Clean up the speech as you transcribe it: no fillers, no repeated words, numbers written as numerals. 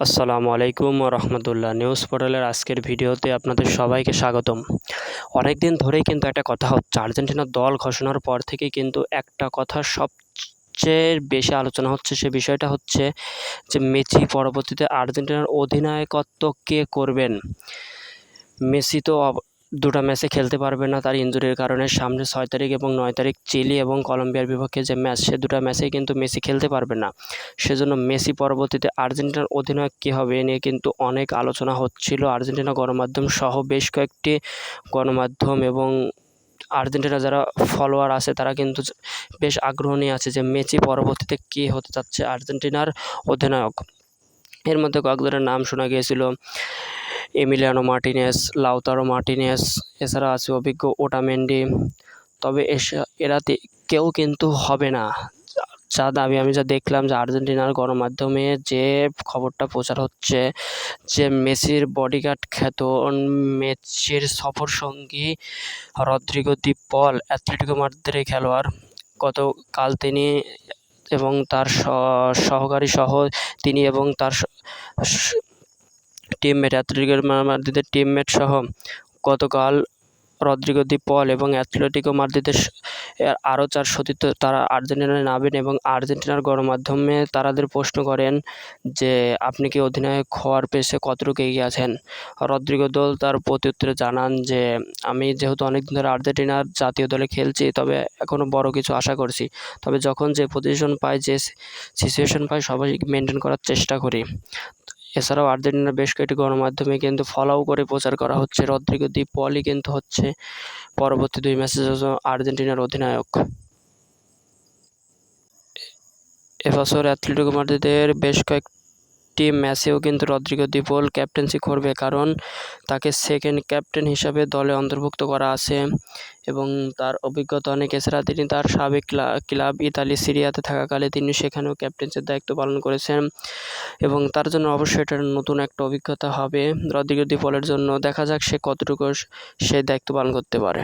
আসসালামু আলাইকুম রহমতুল্লাহ। নিউজ পোর্টালের আজকের ভিডিওতে আপনাদের সবাইকে স্বাগতম। অনেক দিন ধরেই কিন্তু একটা কথা হচ্ছে, আর্জেন্টিনার দল ঘোষণার পর থেকেই কিন্তু একটা কথা সবচেয়ে বেশি আলোচনা হচ্ছে। সে বিষয়টা হচ্ছে যে মেসি পরবর্তীতে আর্জেন্টিনার অধিনায়কত্ব কে করবেন। মেসি তো দুটো ম্যাচে খেলতে পারবে না তার ইনজুরির কারণে। সামনে 6 তারিখ এবং 9 তারিখ চিলি এবং কলম্বিয়ার বিপক্ষে যে ম্যাচ, সে দুটো ম্যাচেই কিন্তু মেসি খেলতে পারবে না। সেজন্য মেসি পরবর্তীতে আর্জেন্টিনার অধিনায়ক কী হবে এ নিয়ে কিন্তু অনেক আলোচনা হচ্ছিল। আর্জেন্টিনা গণমাধ্যম সহ বেশ কয়েকটি গণমাধ্যম এবং আর্জেন্টিনা যারা ফলোয়ার আছে তারা কিন্তু বেশ আগ্রহ নিয়ে আছে যে মেসি পরবর্তীতে কী হতে যাচ্ছে আর্জেন্টিনার অধিনায়ক। এর মধ্যে কয়েকজনের নাম শোনা গিয়েছিল, এমিলিয়ানো মার্টিনেস, লাউতারো মার্টিনেস, এছাড়া আছে অভিজ্ঞ ওটামেন্ডি। তবে এরা কেউ কিন্তু হবে না। যা দাবি আমি যা দেখলাম যে আর্জেন্টিনার গণমাধ্যমে যে খবরটা প্রচার হচ্ছে যে মেসির বডিগার্ড খ্যাত মেসির সফরসঙ্গী রদ্রিগো দি পল, অ্যাথলেটিকো মাদ্রিদের খেলোয়াড়, গতকাল তিনি এবং তার সহকারী সহ তিনি এবং তার টিমমেট, অ্যাথলেটিকো মাদ্রিদের টিমমেট সহ গতকাল রদ্রিগো দি পল এবং অ্যাথলেটিকো মাদ্রিদের আরও 4 সতীর্থ তারা আর্জেন্টিনায় নামেন এবং আর্জেন্টিনার গণমাধ্যমে তাদের প্রশ্ন করেন যে আপনি কি অধিনায়ক হওয়ার পেছে কতটুকু এগিয়ে আছেন। রদ্রিগো দল তার প্রত্যুত্তরে জানান যে আমি যেহেতু অনেকদিন ধরে আর্জেন্টিনার জাতীয় দলে খেলছি, তবে এখনও বড় কিছু আশা করছি। তবে যখন যে পজিশন পাই, যে সিচুয়েশন পাই, সবাই মেনটেন করার চেষ্টা করি। এছাড়াও আর্জেন্টিনার বেশ কয়েকটি গণমাধ্যমে কিন্তু ফলাও করে প্রচার করা হচ্ছে রদ্রিগো দি পলই কিন্তু হচ্ছে পরবর্তী 2 ম্যাচের জন্য আর্জেন্টিনার অধিনায়ক। এবছর অ্যাথলেটিকো মাদ্রিদের বেশ কয়েকটি ম্যাচেও কিন্তু রদ্রিগো দি পল ক্যাপ্টেন্সি করবে, কারণ তাকে সেকেন্ড ক্যাপ্টেন হিসাবে দলে অন্তর্ভুক্ত করা আছে এবং তার অভিজ্ঞতা অনেক। এছাড়া তিনি তার সাবেক ক্লাব ইতালি সিরিয়াতে থাকাকালে তিনি সেখানেও ক্যাপ্টেন্সির দায়িত্ব পালন করেছেন এবং তার জন্য অবশ্যই এটা নতুন একটা অভিজ্ঞতা হবে রদ্রিগো দি পলের জন্য। দেখা যাক সে কতটুকু সে দায়িত্ব পালন করতে পারে।